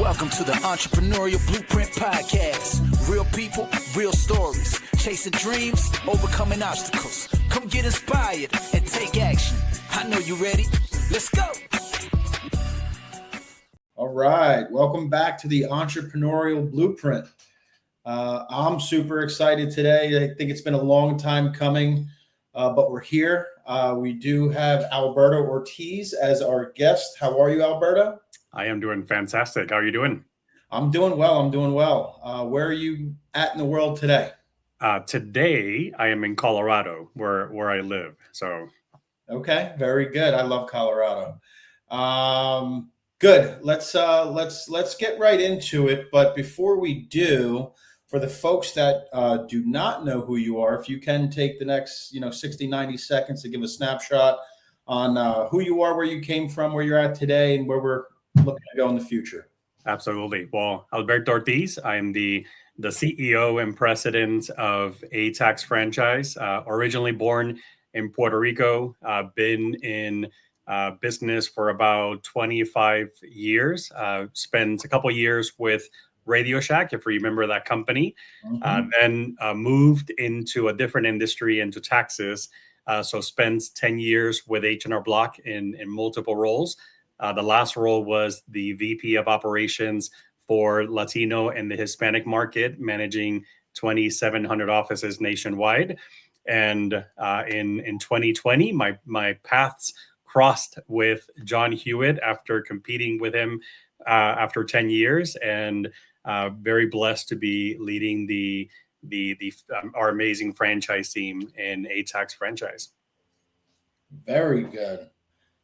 Welcome to the Entrepreneurial Blueprint Podcast. Real people, real stories. Chasing dreams, overcoming obstacles. Come get inspired and take action. I know you're ready. Let's go. All right. Welcome back to the Entrepreneurial Blueprint. I'm super excited today. I think it's been a long time coming, but we're here. We do have Alberto Ortiz as our guest. How are you, Alberto? I am doing fantastic. How are you doing? I'm doing well. Where are you at in the world today? Today, I am in Colorado, where I live. So, okay, very good. I love Colorado. Good. Let's get right into it. But before we do, for the folks that do not know who you are, if you can take the next 60, 90 seconds to give a snapshot on who you are, where you came from, where you're at today, and where we're looking to go in the future. Absolutely. Well, Alberto Ortiz, I am the CEO and president of ATAX franchise, originally born in Puerto Rico, been in business for about 25 years, spent a couple years with Radio Shack, if you remember that company, then moved into a different industry, into taxes. So spent 10 years with H&R Block in multiple roles. The last role was the VP of operations for Latino and the Hispanic market, managing 2,700 offices nationwide. And in 2020, my paths crossed with John Hewitt after competing with him after 10 years, and very blessed to be leading our amazing franchise team in ATAX franchise. Very good.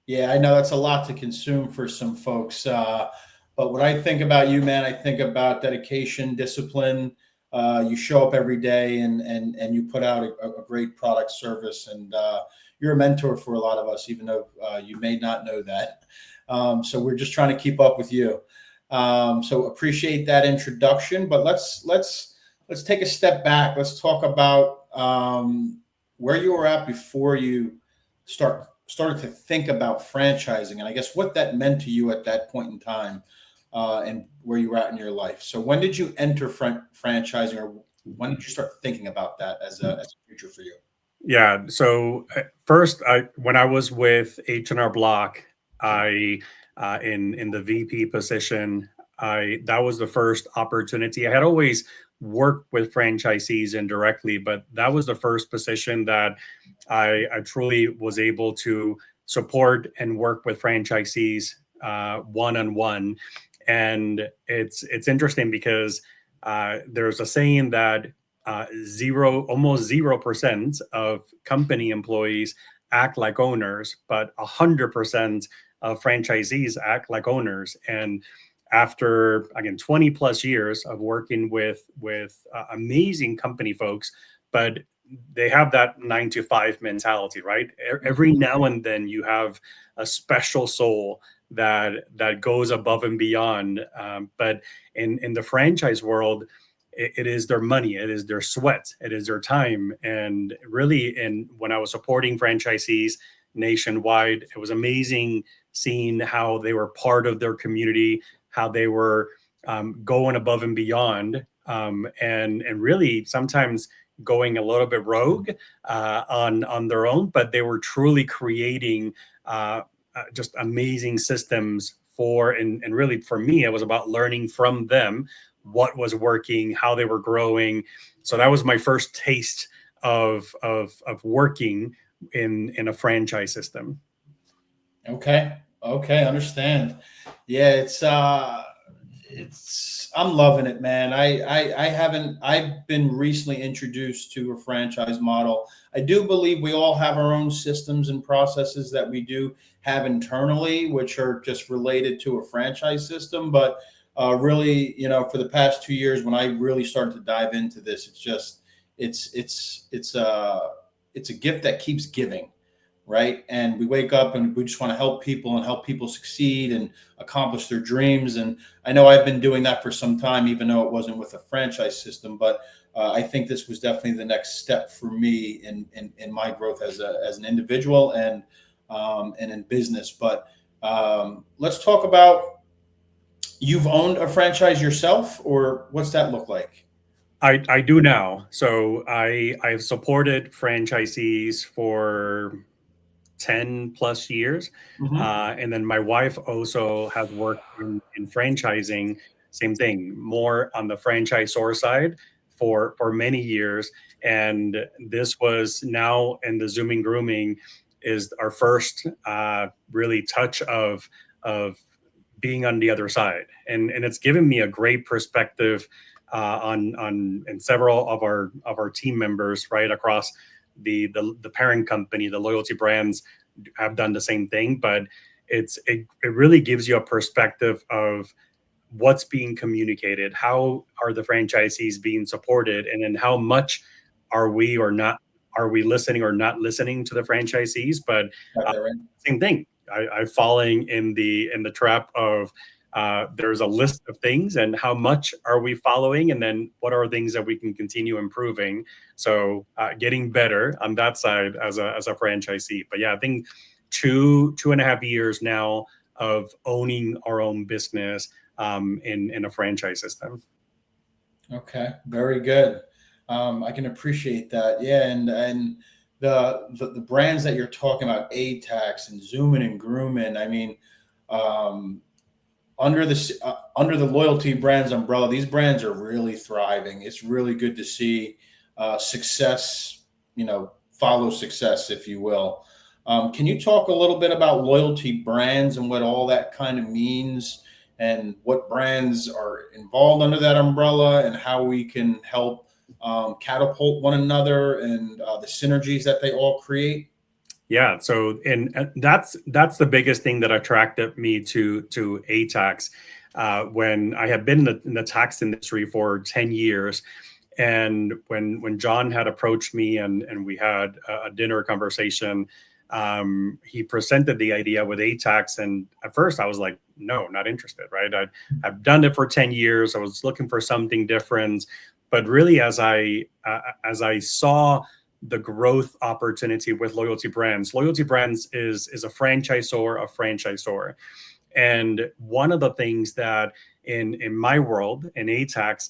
Yeah, I know that's a lot to consume for some folks. But when I think about you, man, I think about dedication, discipline. You show up every day and you put out a great product service, and you're a mentor for a lot of us, even though you may not know that. So we're just trying to keep up with you. So appreciate that introduction, but let's take a step back. Let's talk about where you were at before you started to think about franchising, and I guess what that meant to you at that point in time, and where you were at in your life. So when did you enter franchising, or when did you start thinking about that as a future for you? Yeah. So first, when I was with H&R Block, I in the VP position, that was the first opportunity. I had always worked with franchisees indirectly, but that was the first position that I truly was able to support and work with franchisees one-on-one. And it's interesting because there's a saying that almost 0% of company employees act like owners, but 100% of franchisees act like owners. And after, again, 20 plus years of working with amazing company folks, but they have that 9-to-5 mentality, right? Every now and then you have a special soul that goes above and beyond. But in the franchise world, it is their money, it is their sweat, it is their time. And really, when I was supporting franchisees nationwide, it was amazing seeing how they were part of their community, how they were going above and beyond, and really sometimes going a little bit rogue on their own, but they were truly creating just amazing systems and really for me, it was about learning from them what was working, how they were growing. So that was my first taste of working in a franchise system. Okay, understand. Yeah, I'm loving it, man. I've been recently introduced to a franchise model. I do believe we all have our own systems and processes that we do have internally, which are just related to a franchise system. But really, for the past 2 years, when I really started to dive into this, it's a gift that keeps giving. Right. And we wake up and we just want to help people succeed and accomplish their dreams. And I know I've been doing that for some time, even though it wasn't with a franchise system. But I think this was definitely the next step for me in my growth as an individual and in business. But let's talk about, You've owned a franchise yourself, or what's that look like? I do now. So I've supported franchisees for 10 plus years. Hmm. And then my wife also has worked in franchising, same thing, more on the franchisor side for many years. And this was now in the Zooming Grooming is our first really touch of being on the other side. And it's given me a great perspective on and several of our team members right across the parent company, the loyalty brands have done the same thing, but it really gives you a perspective of what's being communicated, how are the franchisees being supported, and then how much are we or not are we listening or not listening to the franchisees. But Got uh, that right? same thing. I've fallen in the trap of there's a list of things and how much are we following, and then what are things that we can continue improving. So getting better on that side as a franchisee. But yeah, I think 2.5 years now of owning our own business in a franchise system. Okay, very good. I can appreciate that. Yeah, and the brands that you're talking about, ATAX and Zoomin and Groomin. I mean, um, under the loyalty brands umbrella, these brands are really thriving. It's really good to see success. Follow success, if you will. Can you talk a little bit about loyalty brands and what all that kind of means, and what brands are involved under that umbrella, and how we can help catapult one another, and the synergies that they all create? Yeah, so and that's the biggest thing that attracted me to ATAX when I had been in the tax industry for 10 years. And when John had approached me and we had a dinner conversation, he presented the idea with ATAX, and at first I was like, no, not interested. Right? I've done it for 10 years. I was looking for something different, but really, as I saw the growth opportunity with loyalty brands is a franchisor, and one of the things that in my world in ATAX,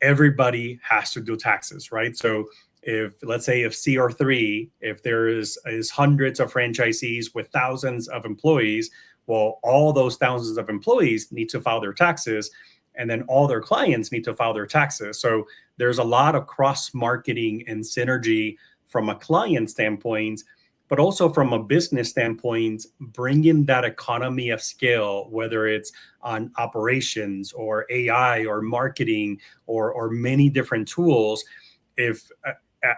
everybody has to do taxes, right? So if let's say if CR3, if there is hundreds of franchisees with thousands of employees, well, all those thousands of employees need to file their taxes, and then all their clients need to file their taxes. So there's a lot of cross marketing and synergy from a client standpoint, but also from a business standpoint, bringing that economy of scale, whether it's on operations or AI or marketing or many different tools. If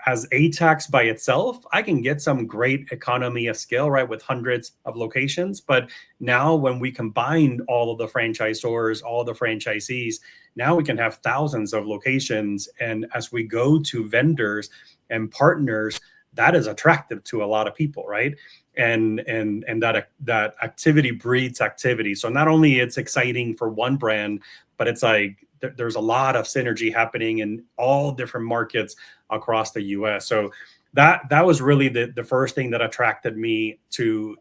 as ATAX by itself, I can get some great economy of scale, right, with hundreds of locations. But now when we combine all of the franchisors, all the franchisees, now we can have thousands of locations. And as we go to vendors and partners, that is attractive to a lot of people, right? And that activity breeds activity. So not only it's exciting for one brand, but it's like there's a lot of synergy happening in all different markets across the US. So that was really the first thing that attracted me to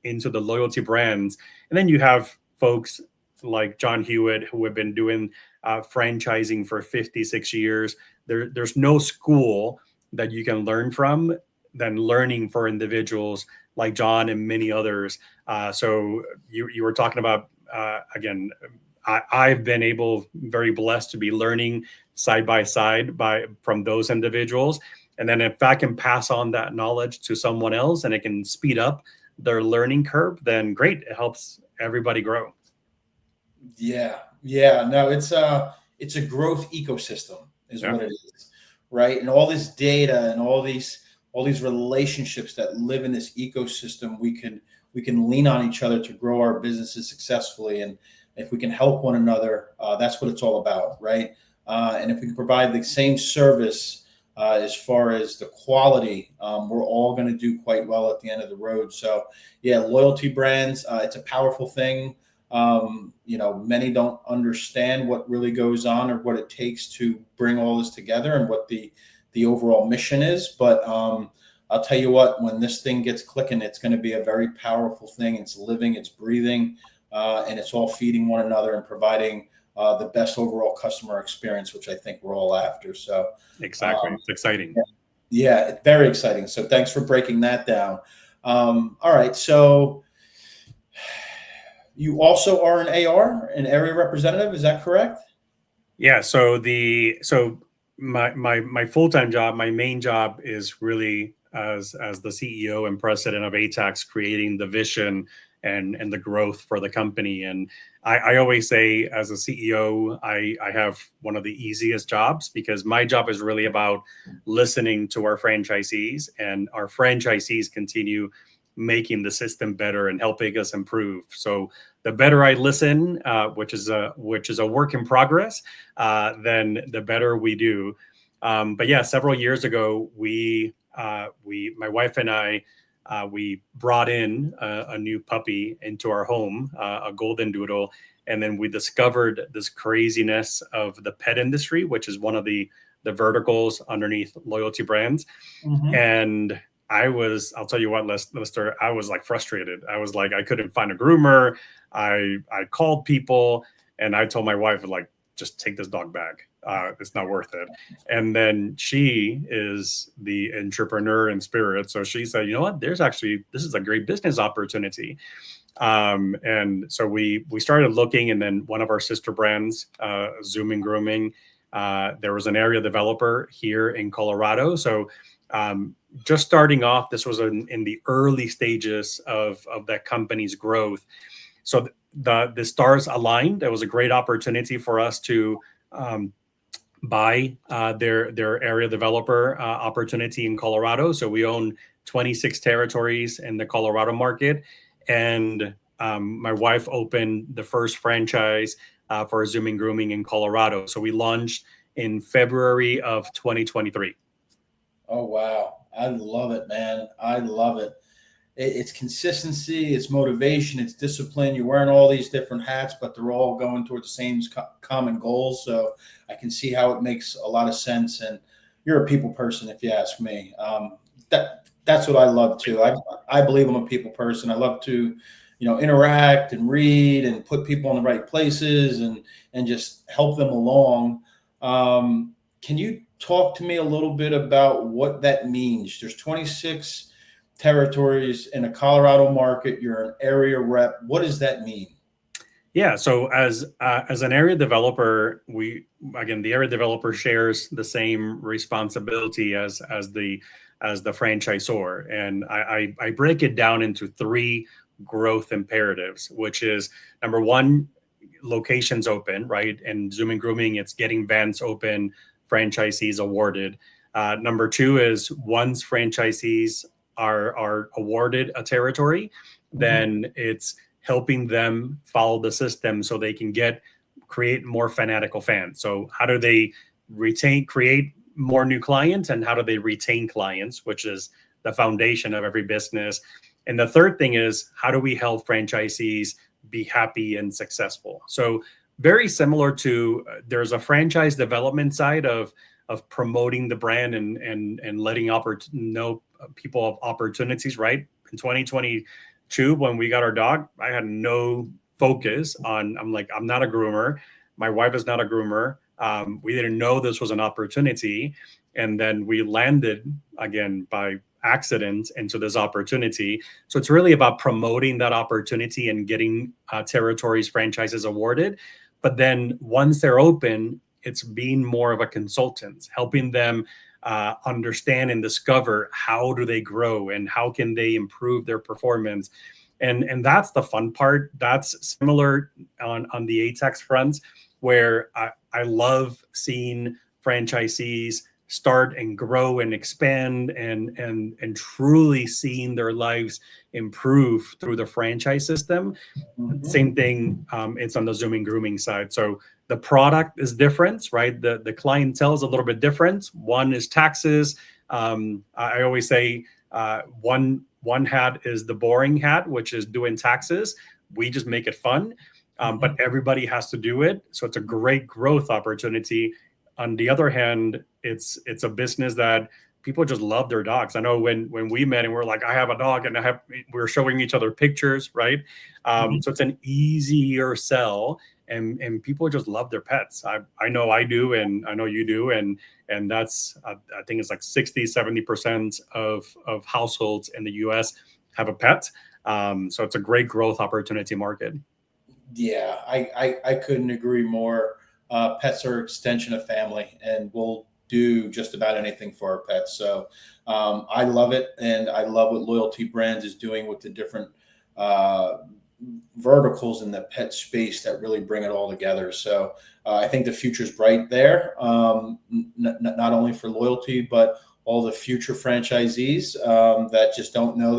into the loyalty brands. And then you have folks like John Hewitt who have been doing franchising for 56 years. There's no school that you can learn from than learning for individuals like John and many others. So you were talking about again. I've been very blessed to be learning side by side from those individuals. And then if I can pass on that knowledge to someone else and it can speed up their learning curve, then great. It helps everybody grow. Yeah, yeah. No, it's a growth ecosystem, is Yeah. what it is, right? And all this data and all these relationships that live in this ecosystem, we can lean on each other to grow our businesses successfully. And if we can help one another, that's what it's all about, right? And if we can provide the same service as far as the quality, we're all going to do quite well at the end of the road. So, yeah, loyalty brands, it's a powerful thing. Many don't understand what really goes on or what it takes to bring all this together and what the overall mission is. But I'll tell you what, when this thing gets clicking, it's going to be a very powerful thing. It's living, it's breathing. and it's all feeding one another and providing the best overall customer experience, which I think we're all after. So Exactly. It's exciting. yeah, very exciting. So thanks for breaking that down. All right. So you also are an AR, an area representative. Is that correct? Yeah. So my full-time job, my main job is really as the CEO and president of ATAX, creating the vision and the growth for the company. And I always say, as a CEO, I have one of the easiest jobs, because my job is really about listening to our franchisees, and our franchisees continue making the system better and helping us improve. So the better I listen, which is a work in progress, then the better we do. But yeah, several years ago, my wife and I, we brought in a new puppy into our home, a golden doodle, and then we discovered this craziness of the pet industry, which is one of the verticals underneath loyalty brands. Mm-hmm. And I'll tell you what, Lester, I was like frustrated. I was like, I couldn't find a groomer. I called people, and I told my wife, like, just take this dog back. It's not worth it. And then she is the entrepreneur in spirit. So she said, you know what, this is a great business opportunity. And so we started looking, and then one of our sister brands, Zooming Grooming, there was an area developer here in Colorado. So just starting off, this was in the early stages of that company's growth. So the stars aligned. It was a great opportunity for us to buy their area developer opportunity in Colorado. So we own 26 territories in the Colorado market, and my wife opened the first franchise for Zooming Grooming in Colorado. So we launched in February of 2023. Oh, wow. I love it, man. I love it. It's consistency, it's motivation, it's discipline. You're wearing all these different hats, but they're all going toward the same common goals. So I can see how it makes a lot of sense. And you're a people person, if you ask me. That's what I love too. I believe I'm a people person. I love to, interact and read and put people in the right places and just help them along. Can you talk to me a little bit about what that means? There's 26 territories in a Colorado market. You're an area rep. What does that mean? Yeah. So as an area developer, the area developer shares the same responsibility as the franchisor. And I break it down into 3 growth imperatives, which is, number 1, locations open, right? And Zooming Grooming, it's getting vans open, franchisees awarded. Number 2 is, once franchisees are awarded a territory, then it's helping them follow the system so they can create more fanatical fans. So how do they create more new clients, and how do they retain clients, which is the foundation of every business. And the third thing is, how do we help franchisees be happy and successful? So very similar to, there's a franchise development side of promoting the brand and letting know people of opportunities, right? In 2022, when we got our dog, I had no focus on, I'm not a groomer. My wife is not a groomer. We didn't know this was an opportunity. And then we landed, again, by accident, into this opportunity. So it's really about promoting that opportunity and getting territories, franchises awarded. But then once they're open, it's being more of a consultant, helping them understand and discover how do they grow and how can they improve their performance. And that's the fun part. That's similar on the ATAX front, where I love seeing franchisees start and grow and expand and truly seeing their lives improve through the franchise system. Mm-hmm. Same thing, it's on the Zooming Grooming side. So the product is different, right? The clientele is a little bit different. One is taxes. I always say one hat is the boring hat, which is doing taxes. We just make it fun, but everybody has to do it. So it's a great growth opportunity. On the other hand, it's a business that people just love their dogs. I know when we met and we're like, I have a dog, and we're showing each other pictures, right? So it's an easier sell, and people just love their pets. I know I do, and I know you do, and that's I think it's like 60-70% of households in the U.S. have a pet. So it's a great growth opportunity market. Yeah, I couldn't agree more. Pets are an extension of family, and we'll do just about anything for our pets. So I love it, and I love what Loyalty Brands is doing with the different verticals in the pet space that really bring it all together. So I think the future's bright there, not only for Loyalty, but all the future franchisees that just don't know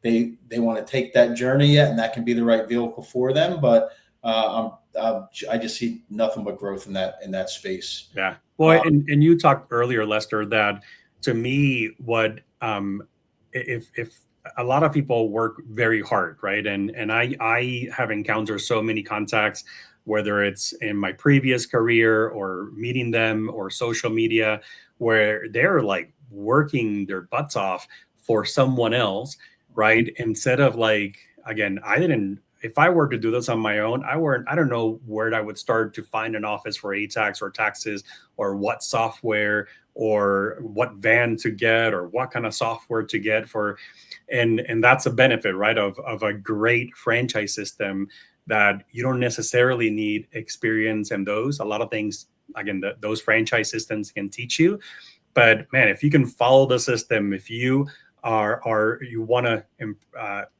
they want to take that journey yet, and that can be the right vehicle for them. But I just see nothing but growth in that space. Yeah. Well, and you talked earlier, Lester, that to me, what if a lot of people work very hard, right? And I have encountered so many contacts, whether it's in my previous career or meeting them or social media, where they're like working their butts off for someone else, right? Instead of like, again, if I were to do this on my own, I don't know where I would start to find an office for ATAX or taxes, or what software or what van to get or what kind of software to get for. And that's a benefit, right, of a great franchise system, that you don't necessarily need experience in those. A lot of things, again, those franchise systems can teach you. But man, if you can follow the system, if you you want to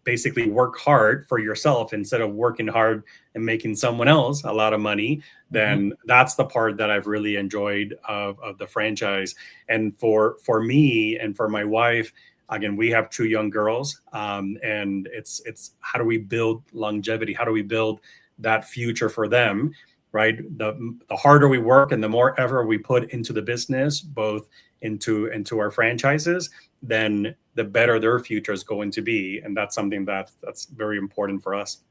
basically work hard for yourself instead of working hard and making someone else a lot of money, then that's the part that I've really enjoyed of the franchise. And for me and for my wife, again, we have 2 young girls, and it's how do we build longevity? How do we build that future for them? Right. The harder we work and the more effort we put into the business, both into our franchises, then the better their future is going to be. And that's something that's very important for us.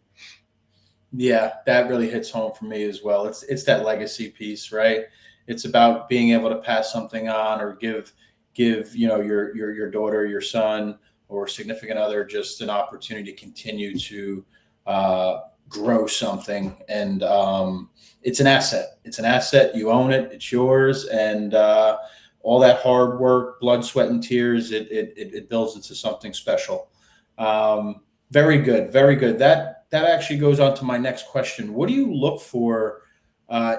Yeah, that really hits home for me as well. It's that legacy piece, right? It's about being able to pass something on, or give your daughter, your son, or significant other just an opportunity to continue to grow something. And it's an asset. It's an asset. You own it. It's yours. And all that hard work, blood, sweat, and tears, it builds into something special. Very good. Very good. That actually goes on to my next question. What do you look for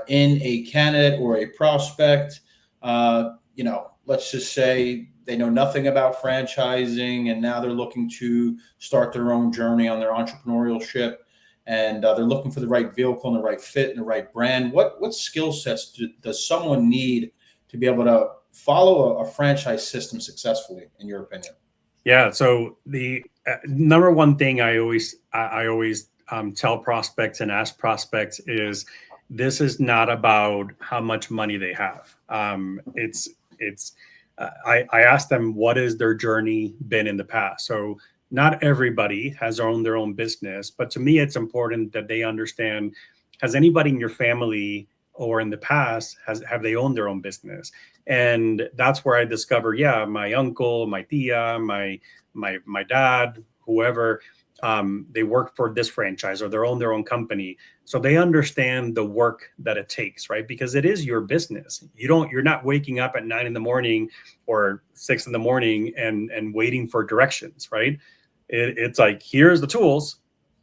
in a candidate or a prospect? Let's just say they know nothing about franchising, and now they're looking to start their own journey on their entrepreneurship, and they're looking for the right vehicle and the right fit and the right brand. What skill sets does someone need to be able to follow a franchise system successfully, in your opinion? Yeah. So the number one thing I always tell prospects and ask prospects is, this is not about how much money they have. I ask them, what is their journey been in the past? So not everybody has owned their own business, but to me, it's important that they understand, has anybody in your family or in the past, have they owned their own business? And that's where I discover, yeah, my uncle, my tia, my dad, whoever, they work for this franchise or they own their own company. So they understand the work that it takes, right? Because it is your business. You're not waking up at 9 a.m. or 6 a.m. and waiting for directions, right? It's like, here's the tools.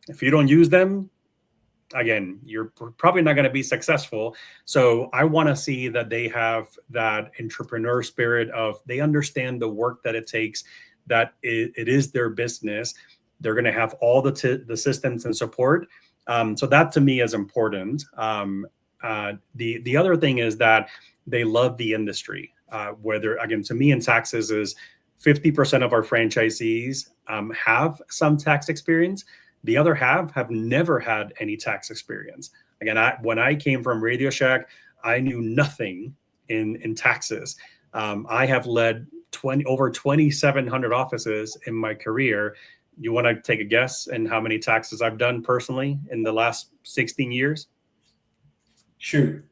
If you don't use them, again, you're probably not going to be successful. So I want to see that they have that entrepreneur spirit of, they understand the work that it takes, that it is their business. They're going to have all the systems and support. So that to me is important. The other thing is that they love the industry. Whether, again, to me in taxes is 50% of our franchisees have some tax experience. The other half have never had any tax experience. Again, when I came from Radio Shack, I knew nothing in taxes. I have led over 2,700 offices in my career. You want to take a guess in how many taxes I've done personally in the last 16 years? Shoot.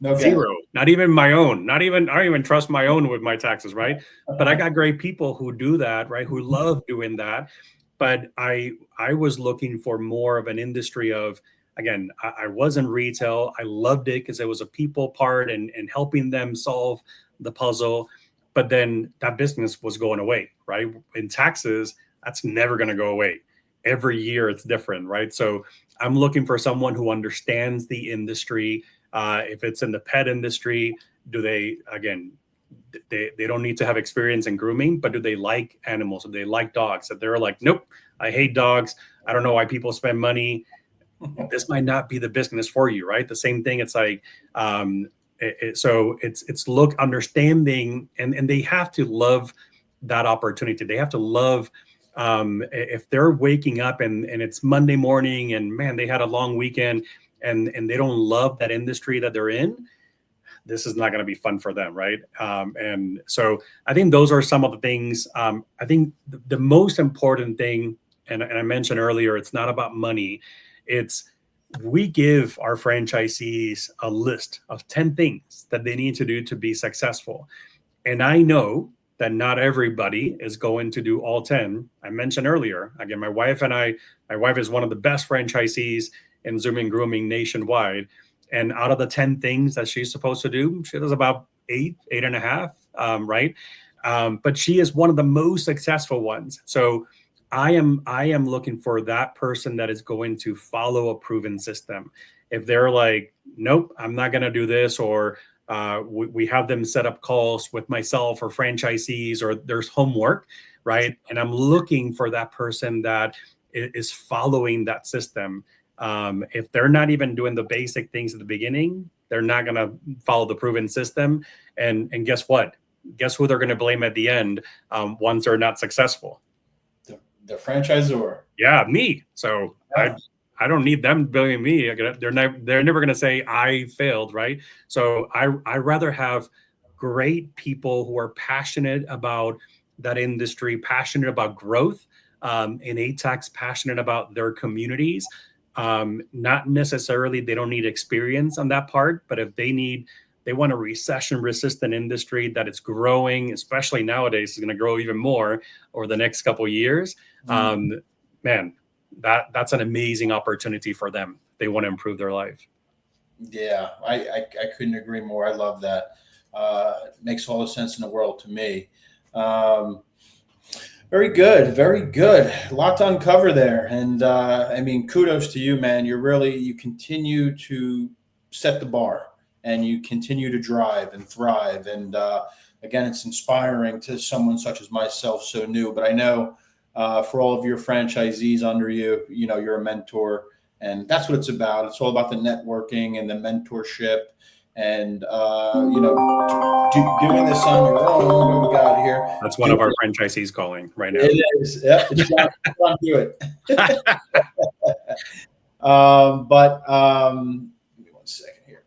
No doubt. Zero. Not even my own. I don't even trust my own with my taxes, right? But I got great people who do that, right? Who love doing that. But I was looking for more of an industry of, again, I was in retail. I loved it because it was a people part and helping them solve the puzzle. But then that business was going away, right? In taxes, that's never going to go away. Every year it's different, right? So I'm looking for someone who understands the industry. If it's in the pet industry, do they, again, they don't need to have experience in grooming, but do they like animals? Do they like dogs? If they're like, nope, I hate dogs. I don't know why people spend money. This might not be the business for you, right? The same thing. It's like, so it's look understanding, and they have to love that opportunity. They have to love, if they're waking up and it's Monday morning and man, they had a long weekend and they don't love that industry that they're in, this is not going to be fun for them, right? And so I think those are some of the things. I think the most important thing, and I mentioned earlier, it's not about money. It's we give our franchisees a list of 10 things that they need to do to be successful. And I know that not everybody is going to do all 10. I mentioned earlier, again, my wife is one of the best franchisees in Zooming Grooming nationwide. And out of the 10 things that she's supposed to do, she does about 8.5, right? But she is one of the most successful ones. So I am looking for that person that is going to follow a proven system. If they're like, nope, I'm not going to do this, or we have them set up calls with myself or franchisees, or there's homework, right? And I'm looking for that person that is following that system. If they're not even doing the basic things at the beginning, they're not going to follow the proven system. And guess what? Guess who they're going to blame at the end once they're not successful? The franchisor. Yeah, me. So yeah. I don't need them blaming me. They're never going to say I failed, right? So I rather have great people who are passionate about that industry, passionate about growth, in ATAX, passionate about their communities. Not necessarily, they don't need experience on that part, but if they want a recession resistant industry that it's growing, especially nowadays, is going to grow even more over the next couple of years. Man, that's an amazing opportunity for them. They want to improve their life. Yeah, I couldn't agree more. I love that. It makes all the sense in the world to me. Very good. Very good. A lot to uncover there. And I mean, kudos to you, man. You continue to set the bar and you continue to drive and thrive. And again, it's inspiring to someone such as myself, so new. But I know for all of your franchisees under you, you're a mentor. And that's what it's about. It's all about the networking and the mentorship. And doing this on your own. What we got here? That's one of our franchisees calling right now. It is. Yep. It's John do it. But give me 1 second here.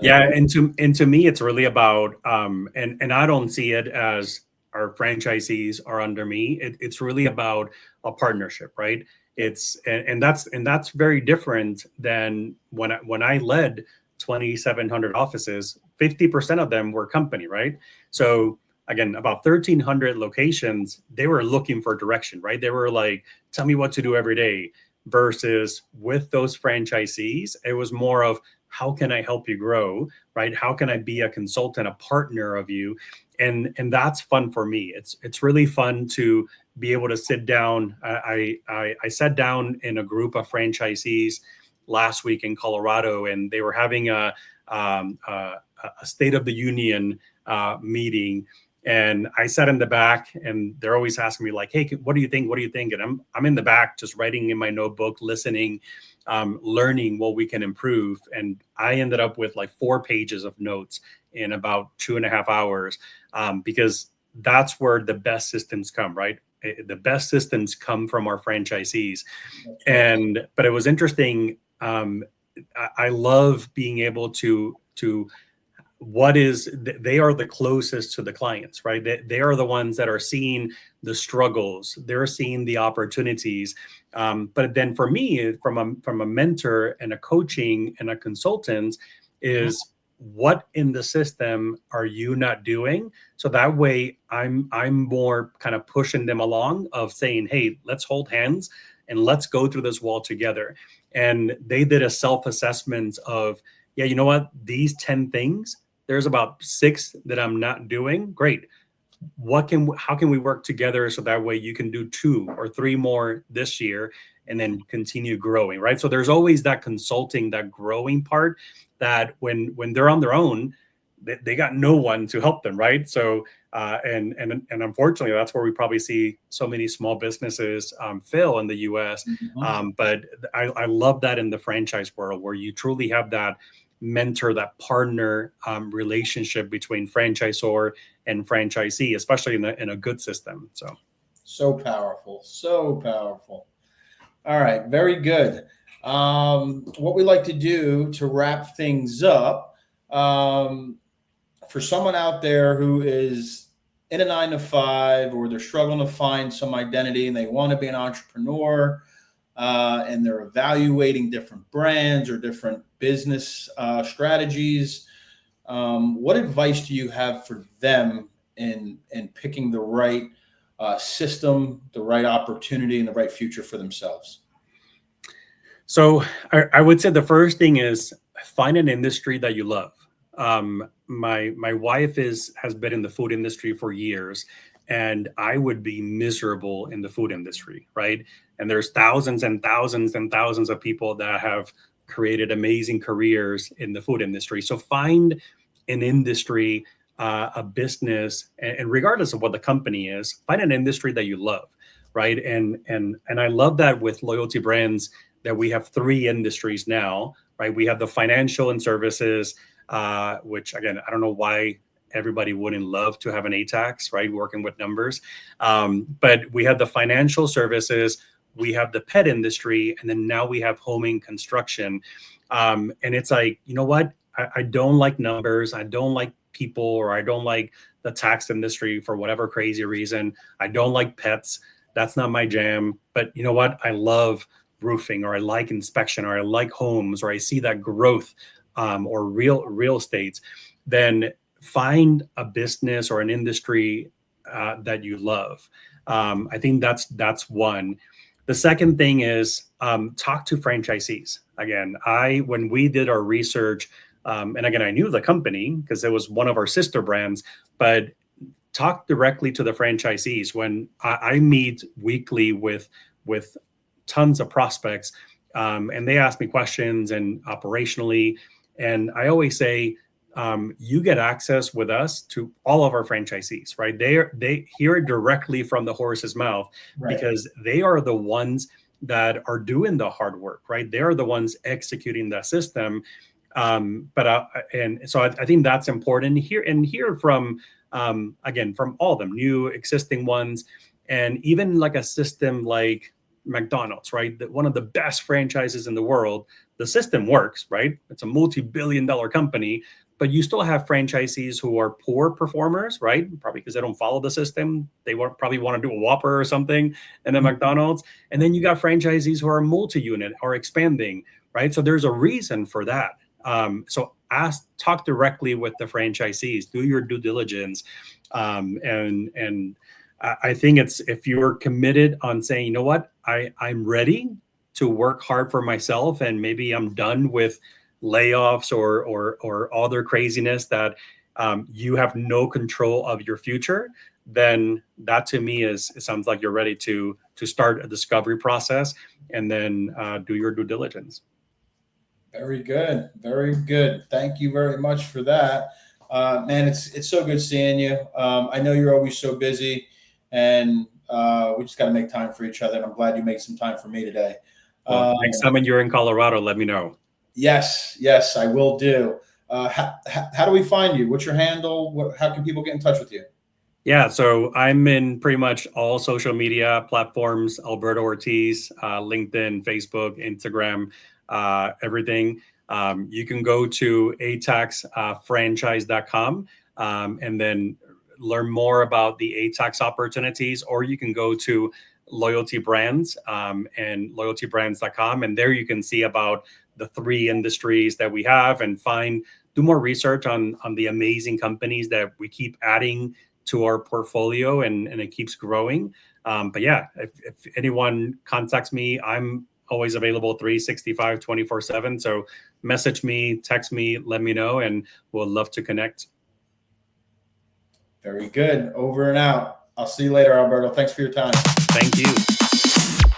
Yeah, and to me, it's really about and I don't see it as our franchisees are under me. It's really about a partnership, right? And that's very different than when I led 2,700 offices. 50% of them were company, right? So again, about 1,300 locations, they were looking for direction, right? They were like, tell me what to do every day. Versus with those franchisees, it was more of, how can I help you grow, right? How can I be a consultant, a partner of you? And that's fun for me. It's really fun to be able to sit down. I sat down in a group of franchisees last week in Colorado, and they were having a State of the Union meeting. And I sat in the back, and they're always asking me like, hey, what do you think? What do you think? And I'm in the back just writing in my notebook, listening, learning what we can improve. And I ended up with like 4 pages of notes in about 2.5 hours, because that's where the best systems come, right? The best systems come from our franchisees. But it was interesting. I love being able to they are the closest to the clients, right? They are the ones that are seeing the struggles. They're seeing the opportunities. But then for me, from a mentor and a coaching and a consultant, is what in the system are you not doing? So that way I'm more kind of pushing them along of saying, hey, let's hold hands and let's go through this wall together. And they did a self-assessment of, yeah, you know what, these 10 things, there's about 6 that I'm not doing. Great. How can we work together so that way you can do 2 or 3 more this year and then continue growing, right? So there's always that consulting, that growing part, that when they're on their own, they got no one to help them, right? So and unfortunately, that's where we probably see so many small businesses fail in the U.S. But I love that in the franchise world, where you truly have that mentor, that partner relationship between franchisor and franchisee, especially in a good system. So powerful, so powerful. All right, very good. What we like to do to wrap things up, for someone out there who is in a 9-to-5, or they're struggling to find some identity and they want to be an entrepreneur, and they're evaluating different brands or different business strategies, what advice do you have for them in picking the right system, the right opportunity, and the right future for themselves? So I would say the first thing is find an industry that you love. My wife has been in the food industry for years, and I would be miserable in the food industry, right? And there's thousands and thousands and thousands of people that have created amazing careers in the food industry. So find an industry, a business, and regardless of what the company is, find an industry that you love, right? And I love that with Loyalty Brands, that we have 3 industries now, right? We have the financial and services, which again, I don't know why everybody wouldn't love to have an ATAX, right? Working with numbers. But we have the financial services, we have the pet industry, and then now we have home and construction. And it's like, you know what? I don't like numbers. I don't like people, or I don't like the tax industry for whatever crazy reason. I don't like pets. That's not my jam. But you know what? I love roofing, or I like inspection, or I like homes, or I see that growth, or real estates. Then find a business or an industry that you love. I think that's one. The second thing is talk to franchisees. Again, when we did our research, and again, I knew the company because it was one of our sister brands, but talk directly to the franchisees. When I meet weekly with tons of prospects, and they ask me questions and operationally, and I always say, you get access with us to all of our franchisees, right? They hear it directly from the horse's mouth, right? Because they are the ones that are doing the hard work, right? They are the ones executing the system. And so I think that's important here, and hear from, again, from all of them, new, existing ones, and even like a system like McDonald's, right? One of the best franchises in the world. The system works, right? It's a multi-billion-dollar company, but you still have franchisees who are poor performers, right? Probably because they don't follow the system. They probably want to do a Whopper or something in a McDonald's. And then you got franchisees who are multi-unit or expanding, right? So there's a reason for that. So talk directly with the franchisees, do your due diligence. And I think it's, if you're committed on saying, you know what, I'm ready to work hard for myself, and maybe I'm done with layoffs or other craziness that you have no control of your future, then that to me it sounds like you're ready to start a discovery process, and then do your due diligence. Very good. Very good. Thank you very much for that. Man, it's so good seeing you. I know you're always so busy, and we just got to make time for each other. And I'm glad you made some time for me today. Well, next time when you're in Colorado, let me know. Yes, I will do. How do we find you? What's your handle? How can people get in touch with you? Yeah, so I'm in pretty much all social media platforms, Alberto Ortiz, LinkedIn, Facebook, Instagram, everything. You can go to ataxfranchise.com and then learn more about the ATAX opportunities, or you can go to Loyalty Brands and loyaltybrands.com, and there you can see about the 3 industries that we have and find do more research on the amazing companies that we keep adding to our portfolio, and it keeps growing. But yeah, if anyone contacts me, I'm always available 365, 24/7. So message me, text me, let me know, and we'll love to connect. Very good. Over and out. I'll see you later, Alberto. Thanks for your time. Thank you.